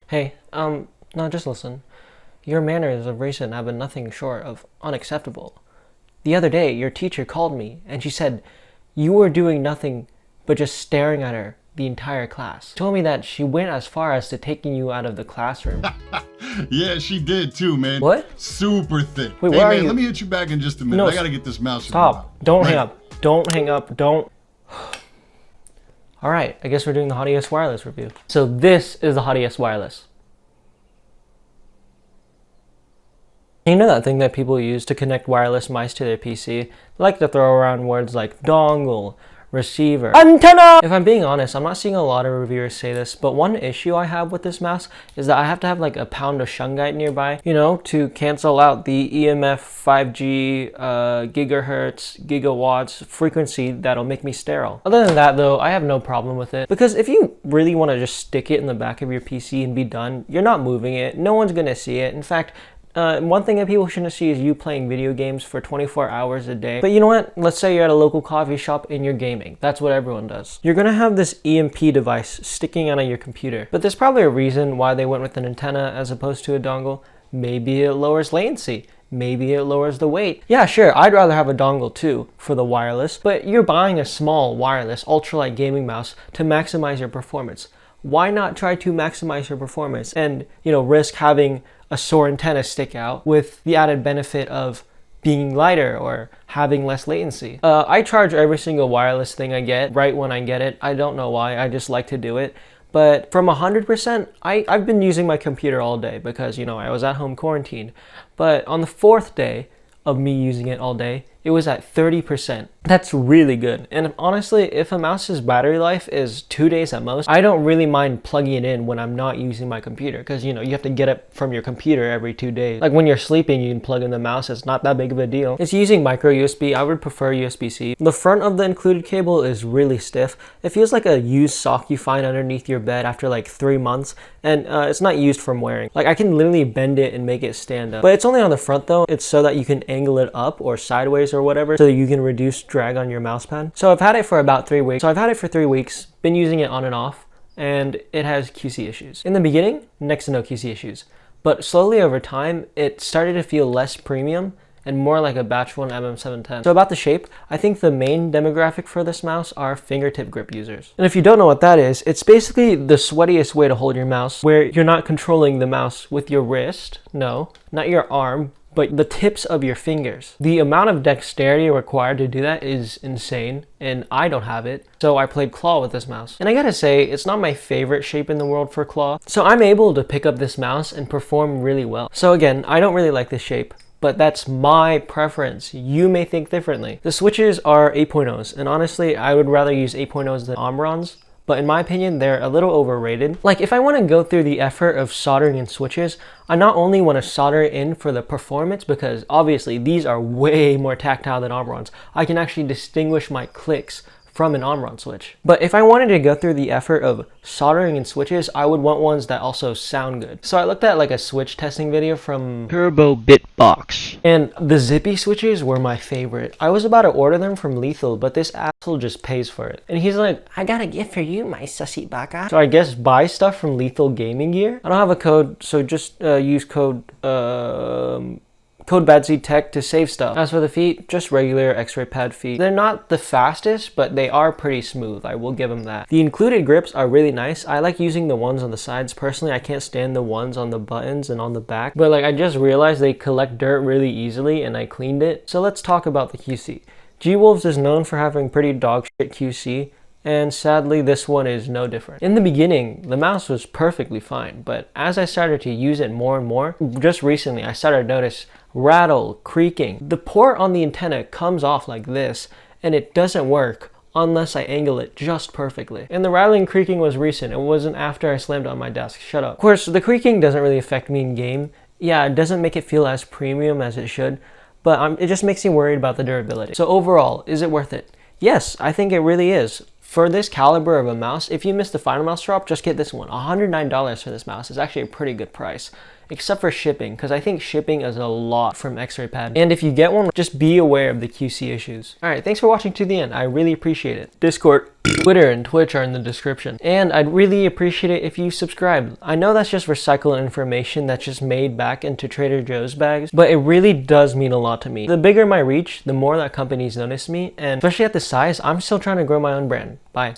Hey, no, just listen. Your manners of recent have been nothing short of unacceptable. The other day, your teacher called me, and she said you were doing nothing but just staring at her the entire class. Told me that she went as far as to taking you out of the classroom. Yeah, she did too, man. What? Super thick. Wait, hey, where are man, you? let me hit you back in just a minute. No, I gotta get this mouse. Stop. Don't hang up. Don't hang up. Don't. Alright, I guess we're doing the hati-s wireless review. So this is the hati-s wireless. You know that thing that people use to connect wireless mice to their PC? They like to throw around words like dongle, receiver, antenna! If I'm being honest, I'm not seeing a lot of reviewers say this, but one issue I have with this mouse is that I have to have like a pound of shungite nearby, you know, to cancel out the EMF 5G, gigahertz, gigawatts frequency that'll make me sterile. Other than that though, I have no problem with it, because if you really want to just stick it in the back of your PC and be done, you're not moving it, no one's gonna see it. In fact, one thing that people shouldn't see is you playing video games for 24 hours a day. But you know what? Let's say you're at a local coffee shop and you're gaming. That's what everyone does. You're gonna have this EMP device sticking out of your computer. But there's probably a reason why they went with an antenna as opposed to a dongle. Maybe it lowers latency. Maybe it lowers the weight. Yeah, sure, I'd rather have a dongle too for the wireless, but you're buying a small wireless ultralight gaming mouse to maximize your performance. Why not try to maximize your performance and, you know, risk having a sore antenna stick out with the added benefit of being lighter or having less latency? I charge every single wireless thing I get right when I get it. I don't know why, I just like to do it. But from 100%, I've been using my computer all day because, you know, I was at home quarantined. But on the fourth day of me using it all day, it was at 30%. That's really good. And honestly, if a mouse's battery life is 2 days at most, I don't really mind plugging it in when I'm not using my computer, because you know, you have to get up from your computer every 2 days. Like when you're sleeping, you can plug in the mouse. It's not that big of a deal. It's using micro USB. I would prefer USB-C. The front of the included cable is really stiff. It feels like a used sock you find underneath your bed after like 3 months, and it's not used from wearing. Like I can literally bend it and make it stand up. But it's only on the front though. It's so that you can angle it up or sideways or whatever, so that you can reduce drag on your mouse pad. So I've had it for about 3 weeks. Been using it on and off, and it has QC issues. In the beginning, next to no QC issues. But slowly over time, it started to feel less premium and more like a Batch 1 MM710. So about the shape, I think the main demographic for this mouse are fingertip grip users. And if you don't know what that is, it's basically the sweatiest way to hold your mouse, where you're not controlling the mouse with your wrist, no, not your arm, but the tips of your fingers. The amount of dexterity required to do that is insane, and I don't have it, so I played claw with this mouse. And I gotta say, it's not my favorite shape in the world for claw, so I'm able to pick up this mouse and perform really well. So again, I don't really like this shape, but that's my preference. You may think differently. The switches are 8.0s, and honestly, I would rather use 8.0s than Omrons. But in my opinion, they're a little overrated. Like if I want to go through the effort of soldering in switches, I not only want to solder it in for the performance, because obviously these are way more tactile than Omrons. I can actually distinguish my clicks from an Omron switch. But if I wanted to go through the effort of soldering in switches, I would want ones that also sound good. So I looked at like a switch testing video from Turbo Bitbox, and the zippy switches were my favorite. I was about to order them from Lethal, but this asshole just pays for it. And he's like, I got a gift for you, my sussy baka. So I guess buy stuff from Lethal Gaming Gear. I don't have a code, so just use code badseed tech to save stuff. As for the feet, just regular x-ray pad feet. They're not the fastest, but they are pretty smooth. I will give them that. The included grips are really nice. I like using the ones on the sides. Personally, I can't stand the ones on the buttons and on the back. But like, I just realized they collect dirt really easily, and I cleaned it. So let's talk about the QC. G-Wolves is known for having pretty dog shit QC, and sadly this one is no different. In the beginning, the mouse was perfectly fine, but as I started to use it more and more, just recently I started to notice rattle, creaking. The port on the antenna comes off like this, and it doesn't work unless I angle it just perfectly. And the rattling and creaking was recent. It wasn't after I slammed it on my desk. Shut up. Of course, the creaking doesn't really affect me in game. Yeah, it doesn't make it feel as premium as it should, but it just makes me worried about the durability. So overall, is it worth it? Yes, I think it really is. For this caliber of a mouse, if you missed the final mouse drop, just get this one. $109 for this mouse is actually a pretty good price. Except for shipping, because I think shipping is a lot from X-Ray Pad. And if you get one, just be aware of the QC issues. Alright, thanks for watching to the end. I really appreciate it. Discord, Twitter, and Twitch are in the description. And I'd really appreciate it if you subscribe. I know that's just recycled information that's just made back into Trader Joe's bags, but it really does mean a lot to me. The bigger my reach, the more that companies notice me, and especially at this size, I'm still trying to grow my own brand. Bye.